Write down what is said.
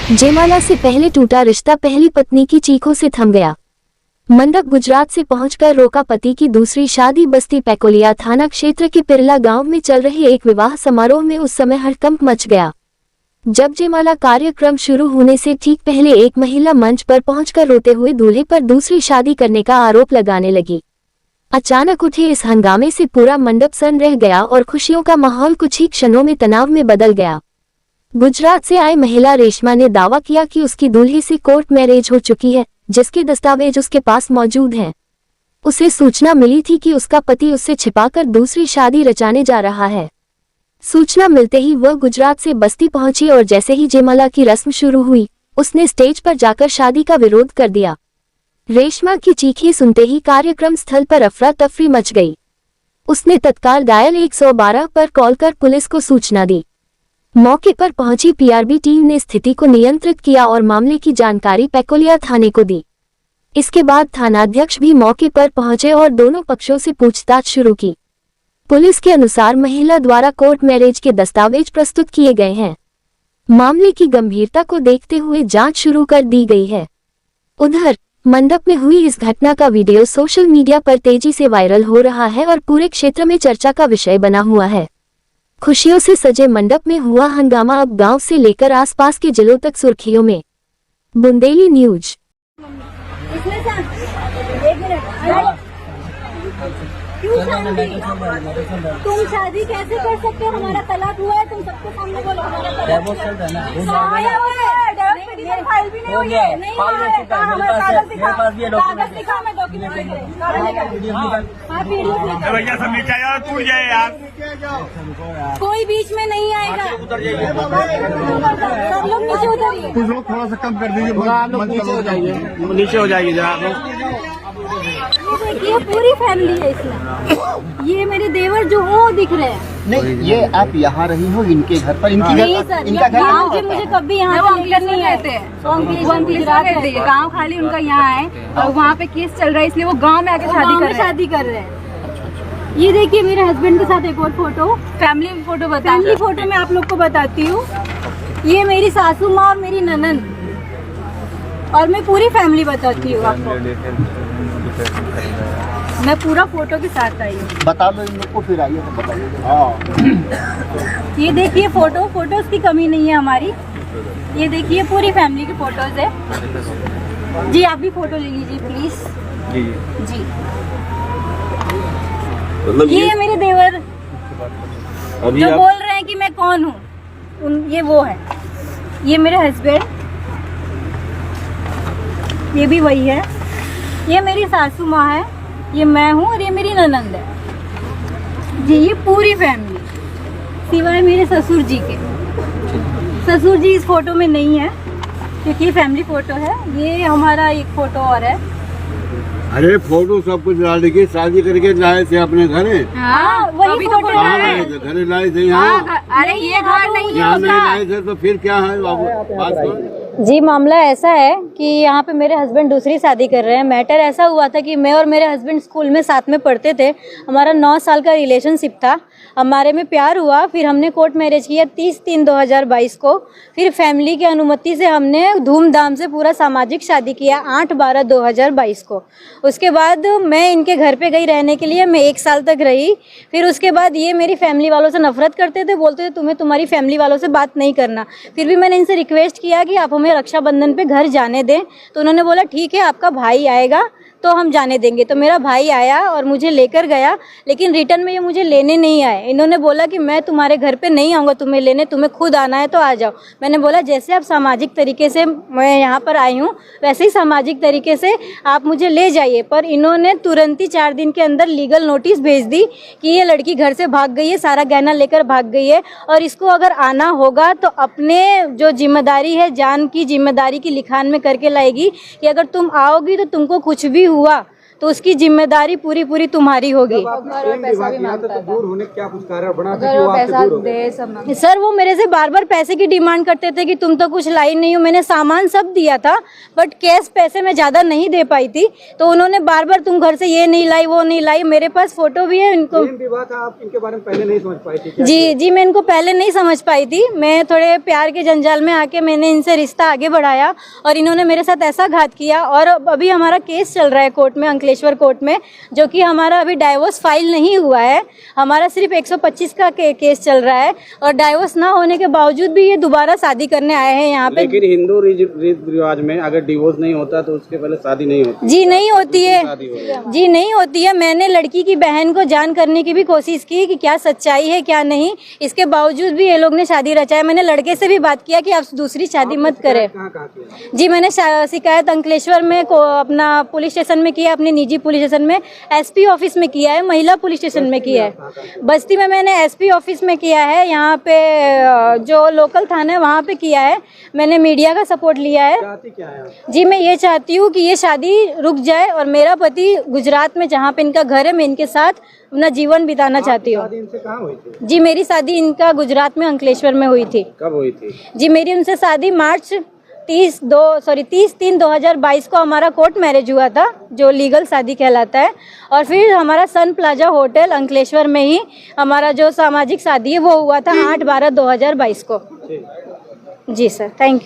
जयमाला से पहले टूटा रिश्ता, पहली पत्नी की चीखों से थम गया। मंडप गुजरात से पहुंचकर रोका पति की दूसरी शादी। बस्ती पैकोलिया थाना क्षेत्र के पिरला गांव में चल रहे एक विवाह समारोह में उस समय हड़कंप मच गया जब जयमाला कार्यक्रम शुरू होने से ठीक पहले एक महिला मंच पर पहुंचकर रोते हुए दूल्हे पर दूसरी शादी करने का आरोप लगाने लगी। अचानक उठे इस हंगामे से पूरा मंडप सन्न रह गया और खुशियों का माहौल कुछ ही क्षणों में तनाव में बदल गया। गुजरात से आई महिला रेशमा ने दावा किया कि उसकी दूल्हे से कोर्ट मैरिज हो चुकी है, जिसके दस्तावेज उसके पास मौजूद हैं। उसे सूचना मिली थी कि उसका पति उससे छिपाकर दूसरी शादी रचाने जा रहा है। सूचना मिलते ही वह गुजरात से बस्ती पहुंची और जैसे ही जयमाला की रस्म शुरू हुई, उसने स्टेज पर जाकर शादी का विरोध कर दिया। रेशमा की चीखें सुनते ही कार्यक्रम स्थल पर अफरा तफरी मच गई। उसने तत्काल डायल 112 पर कॉल कर पुलिस को सूचना दी। मौके पर पहुंची पीआरबी टीम ने स्थिति को नियंत्रित किया और मामले की जानकारी पैकोलिया थाने को दी। इसके बाद थानाध्यक्ष भी मौके पर पहुंचे और दोनों पक्षों से पूछताछ शुरू की। पुलिस के अनुसार महिला द्वारा कोर्ट मैरिज के दस्तावेज प्रस्तुत किए गए हैं। मामले की गंभीरता को देखते हुए जांच शुरू कर दी गई है। उधर मंडप में हुई इस घटना का वीडियो सोशल मीडिया पर तेजी से वायरल हो रहा है और पूरे क्षेत्र में चर्चा का विषय बना हुआ है। खुशियों से सजे मंडप में हुआ हंगामा अब गांव से लेकर आसपास के जिलों तक सुर्खियों में। बुंदेली न्यूज। क्यों शादी? तुम शादी कैसे कर सकते हो? हमारा तलाक हुआ है, तुम सबके सामने बोलो हमारा तलाक हुआ है। फाइल भी नहीं हुई है, नहीं हुआ है। कागज दिखा, मैं डॉक्यूमेंट भैया सब नीचे यार, टूट जाए यार। कोई बीच में नहीं आएगा। सब लोग नीचे उतरिए। कुछ लोग थोड़ा सा कम कर दीजिए, नीचे हो जाइए जरा आप। ये पूरी फैमिली है इसमें। ये मेरे देवर जो वो दिख रहे हैं। नहीं, ये आप यहाँ रही हो इनके घर पर? इनकी नहीं सर, इनका घर मुझे कभी यहाँ नहीं रहते हैं। गांव खाली उनका यहाँ है और वहाँ पे केस चल रहा है, इसलिए वो गांव में आके शादी कर रहे हैं। ये देखिए मेरे हस्बैंड के साथ एक और photo, family photo family photo मैं आप लोग को बताती हूँ। ये मेरी सासू माँ और मेरी ननद, और मैं पूरी फैमिली बताती हूँ आपको। मैं पूरा फोटो के साथ आई हूँ। बता लो इन लोग को, फिर आइए तो बताइए। हाँ, ये देखिए फोटोज की कमी नहीं है हमारी। ये देखिए पूरी फैमिली की फोटोज है। जी आप भी फोटो ले लीजिए प्लीज। जी मतलब ये मेरे देवर जो बोल रहे हैं कि मैं कौन हूँ, ये वो है। ये मेरे हस्बैंड, ये भी वही है। ये मेरी सासू माँ है, ये मैं हूँ और ये मेरी ननंद है। जी ये पूरी फैमिली सिवाय मेरे ससुर जी के। ससुर जी इस फोटो में नहीं है क्योंकि ये फैमिली फोटो है। ये हमारा एक फोटो और है। अरे फोटो सब कुछ डाल के शादी करके लाए थे अपने घर। हाँ वही फोटो है। घर लाए थे यहाँ। अरे ये घर नहीं है, यहाँ नहीं लाए थे तो फिर क्या है बाबू? बात करो। जी मामला ऐसा है कि यहाँ पे मेरे हस्बैंड दूसरी शादी कर रहे हैं। मैटर ऐसा हुआ था कि मैं और मेरे हस्बैंड स्कूल में साथ में पढ़ते थे। हमारा 9 साल का रिलेशनशिप था। हमारे में प्यार हुआ, फिर हमने कोर्ट मैरिज किया 30/3/2022 को। फिर फैमिली की अनुमति से हमने धूमधाम से पूरा सामाजिक शादी किया 8/12/2022 को। उसके बाद मैं इनके घर पे गई रहने के लिए, मैं 1 साल तक रही। फिर उसके बाद ये मेरी फैमिली वालों से नफरत करते थे, बोलते थे तुम्हें तुम्हारी फैमिली वालों से बात नहीं करना। फिर भी मैंने इनसे रिक्वेस्ट किया कि आप हमें रक्षाबंधन पे घर जाने दें, तो उन्होंने बोला ठीक है आपका भाई आएगा तो हम जाने देंगे। तो मेरा भाई आया और मुझे लेकर गया, लेकिन रिटर्न में ये मुझे लेने नहीं आए। इन्होंने बोला कि मैं तुम्हारे घर पे नहीं आऊँगा तुम्हें लेने, तुम्हें खुद आना है तो आ जाओ। मैंने बोला जैसे आप सामाजिक तरीके से मैं यहाँ पर आई हूँ वैसे ही सामाजिक तरीके से आप मुझे ले जाइए। पर इन्होंने तुरंत ही 4 दिन के अंदर लीगल नोटिस भेज दी कि ये लड़की घर से भाग गई है, सारा गहना लेकर भाग गई है और इसको अगर आना होगा तो अपने जो जिम्मेदारी है, जान की जिम्मेदारी की लिखान में करके लाएगी कि अगर तुम आओगी तो तुमको कुछ भी हुआ तो उसकी जिम्मेदारी पूरी पूरी तुम्हारी होगी। दूर होने क्या कुछ कारण बना था कि वो आपसे दूर हो गए? सर वो मेरे से बार बार पैसे की डिमांड करते थे कि तुम तो कुछ लाई नहीं हो। मैंने सामान सब दिया था बट कैश पैसे मैं ज़्यादा नहीं दे पाई थी, तो उन्होंने बार बार तुम घर से ये नहीं लाई वो नहीं लाई। मेरे पास फोटो भी है इनको। विवाह था, आप इनके बारे में पहले नहीं समझ पाई थी क्या? जी मैं इनको पहले नहीं समझ पाई थी। मैं थोड़े प्यार के जंजाल में आके मैंने इनसे रिश्ता आगे बढ़ाया और इन्होंने मेरे साथ ऐसा घात किया। और अभी हमारा केस चल रहा है कोर्ट में, अंकलेश्वर कोर्ट में, जो कि हमारा अभी डाइवोर्स फाइल नहीं हुआ है। हमारा सिर्फ 125 का केस चल रहा है और डाइवोर्स ना होने के बावजूद भी ये दोबारा शादी करने आए हैं यहाँ पे। लेकिन हिंदू रीति रिवाज में अगर डिवोर्स नहीं होता तो उसके पहले शादी नहीं होती। जी नहीं होती है, जी नहीं होती है। मैंने लड़की की बहन को जान करने की भी कोशिश की कि क्या सच्चाई है क्या नहीं, इसके बावजूद भी ये लोग ने शादी रचाया। मैंने लड़के से भी बात किया कि आप दूसरी शादी मत करें। जी मैंने शिकायत अंकलेश्वर में अपना पुलिस स्टेशन में किया, अपने निजी पुलिस स्टेशन में, एसपी ऑफिस में किया है, महिला पुलिस स्टेशन में किया है। बस्ती में मैंने एसपी ऑफिस में किया है, यहाँ पे जो लोकल थाना है वहाँ पे किया है। मैंने मीडिया का सपोर्ट लिया है। जी मैं ये चाहती हूँ कि ये शादी रुक जाए और मेरा पति गुजरात में जहाँ पे इनका घर है मैं इनके साथ अपना जीवन बिताना चाहती हूँ। जी मेरी शादी इनका गुजरात में अंकलेश्वर में हुई थी। कब हुई थी? जी मेरी उनसे शादी मार्च 30/3/2022 को हमारा कोर्ट मैरिज हुआ था, जो लीगल शादी कहलाता है। और फिर हमारा सन प्लाजा होटल अंकलेश्वर में ही हमारा जो सामाजिक शादी है वो हुआ था 8/12/2022 को। जी सर, थैंक यू।